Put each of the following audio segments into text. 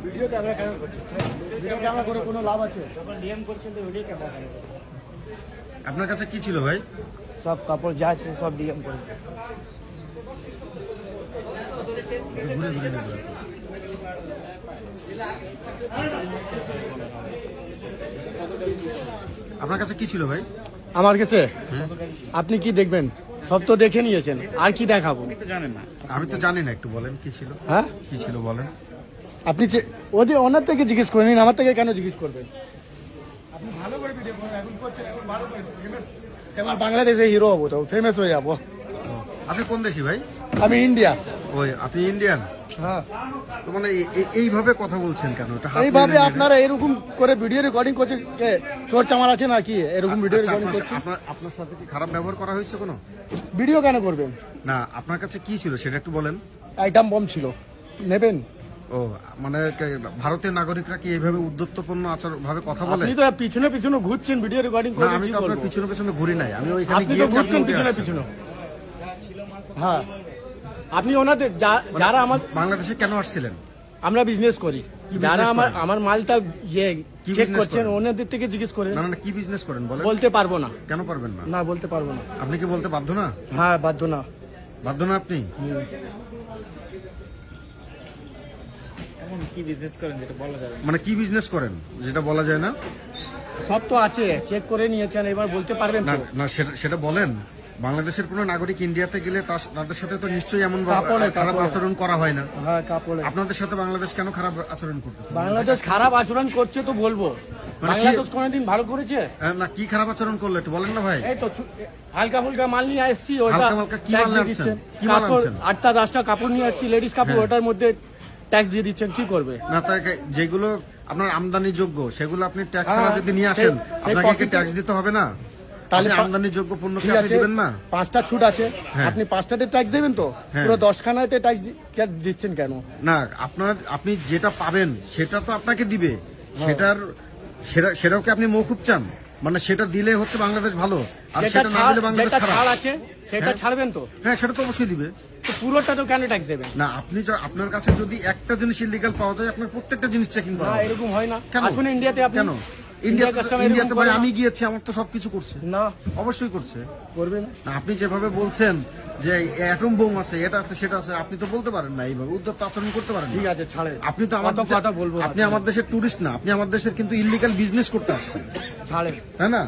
Video camera কেন করছেন? Video camera করে কোনো লাভ আছে? যখন ডিএম করছেন তো ভিডিও ক্যামেরা কেন করছেন? আপনার কাছে কি ছিল ভাই? সব কাপড় যা আছে সব ডিএম করে। ঘুরে ঘুরে নেবে। আপনার কাছে কি ছিল ভাই? আমার কাছে আপনি কি দেখবেন? সব তো দেখে নিয়েছেন, আর কি দেখাবো? আমি তো জানি না, একটু বলেন কি ছিল। হ্যাঁ, কি ছিল বলেন। আপনি ওদের ওনার থেকে জিজ্ঞেস করে নিন, আমার থেকে কেন জিজ্ঞেস করবেন? আপনি ভালো করে ভিডিও এখন করছেন, এখন ভালো করে এবার বাংলাদেশে হিরো হবো, তো ফেমাস হয়ে যাবো। আপনি কোন দেশি ভাই? আমি ইন্ডিয়া। ওই আপনি ইন্ডিয়ান? হ্যাঁ। তো মানে এইভাবে কথা বলছেন কেন? এটা হাত এইভাবে নেড়ে নেড়ে- আপনারা এরকম করে ভিডিও রেকর্ডিং করছেন, চোর চামার আছে নাকি এরকম ভিডিও আচ্ছা, রেকর্ডিং আপনার করছেন? আপনার সাথে কি খারাপ ব্যবহার করা হয়েছে কোনো? ভিডিও কেন করবেন? না, আপনার কাছে কি ছিল সেটা একটু বলেন। আইটেম বম ছিল, নেবেন? ও মানে ভারতীয় নাগরিকরা কি এইভাবে উদ্ধত্তপূর্ণ আচরণ ভাবে কথা বলে? আপনি তো পিছনে পিছনে ঘুরছেন ভিডিও রেকর্ডিং না, করে, আমি কি তো আপনার বলবো? পিছনে পিছনে ঘুরি নাই, আমি ওইখানে আপনি তো গিয়েছি, আপনি ঘুরছেন উঠে পিছনে আসছেন। পিছনে। হ্যাঁ, আপনি ওনাদের যারা আমার, বাংলাদেশে কেন আসছিলেন? আমরা বিজনেস করি, যারা business আমার করেন? আমার মালটা কি চেক business করছেন করেন? ওনাদের থেকে জিজ্ঞেস করেন। না না, কি বিজনেস করেন বলেন। বলতে পারবো না। কেন পারবেন না? না, বলতে পারবো না। আপনি কি বলতে বাধ্য না? হ্যাঁ, বাধ্য না। বাধ্য না আপনি? কি বিজনেস করেন যেটা বলা যাবে? মানে কি বিজনেস করেন যেটা বলা যায় না? সব তো আছে, চেক করে নিয়েছেন, এবার বলতে পারবেন না তো? না, সেটা বলেন। বাংলাদেশের কোনো নাগরিক ইন্ডিয়াতে গেলে তাদের সাথে তো নিশ্চয়ই এমন খারাপ আচরণ করা হয় না। হ্যাঁ, কাপড়ে। আপনাদের সাথে বাংলাদেশ কেন খারাপ আচরণ করতেছে? বাংলাদেশ খারাপ আচরণ করছে তো বলবো, মানে কি- বাংলাদেশ কোনোদিন ভালো করেছে? না, কি খারাপ আচরণ করলো একটু বলেন না ভাই। এই তো হালকা ফুলকা মাল নিয়ে আসছি, ওটা হালকা ফুলকা কি ট্যাক্স মাল দিয়ে আনছেন? দিচ্ছেন। কি মাল কাপড় আনছেন? 8টা 10টা কাপড় নিয়ে আসছি, লেডিস কাপড়, হ্যাঁ। ওটার মধ্যে ট্যাক্স দিয়ে দিচ্ছেন, কি করবে? না, তাই যেগুলো আপনার আমদানি যোগ্য সেগুলো আপনি ট্যাক্স হ্যাঁ, ছাড়া যদি নিয়ে আসেন, সেই আপনাকে কি profit- ট্যাক্স দিতে হবে না? তাহলে তাহলে আমদানি যোগ্য পণ্য কি ঠিক আপনি আছে, দিবেন না? 5টা ছুট আছে, হ্যাঁ। আপনি 5টাতে ট্যাক্স দেবেন তো? হ্যাঁ। পুরো 10খানাতে ট্যাক্স দিচ্ছেন কেন? না, আপনি যেটা পাবেন সেটা তো আপনাকে দিবে, হ্যাঁ। সেটাও কি আপনি মৌকুব চান? মানে সেটা দিলে হচ্ছে বাংলাদেশ ভালো, আর যেটা সেটা না দিলে বাংলাদেশ যেটা ছাড় খারাপ। আছে সেটা হ্যাঁ। ছাড়বেন তো? হ্যাঁ, সেটা তো অবশ্যই দিবে। তো পুরোটা তো কেন ট্যাক্স দেবেন? না, আপনার কাছে যদি একটা জিনিস ইলিগাল পাওয়া যায়, আপনার প্রত্যেকটা জিনিস চেকিং করা না, হবে। এরকম হয় না। কেন? আসুন ইন্ডিয়াতে, আপনি কেন? কাস্টমার ইন্ডিয়াতে ভাই আমি গিয়েছি, আমার তো সবকিছু করছে। না অবশ্যই করছে। করবেন। না, আপনি যেভাবে বলছেন যে অ্যাটম বোম আছে, এটা আছে সেটা আছে, আপনি তো বলতে পারেন না এইভাবে, উদ্যত আচরণ করতে পারেন না। ঠিক আছে, ছাড়েন। আপনি তো আমার কত কথা বলবো? আপনি আমার দেশের টুরিস্ট না, আপনি আমার দেশের কিন্তু ইল্লিগাল বিজনেস করতে আসছেন, ছাড়েন। তাই না?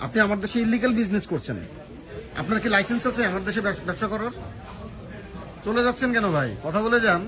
আপনি আমার দেশে ইল্লিগাল বিজনেস করছেন। আপনার কি লাইসেন্স আছে আমার দেশে ব্যবসা করার? চলে যাচ্ছেন কেন ভাই? কথা বলে যান।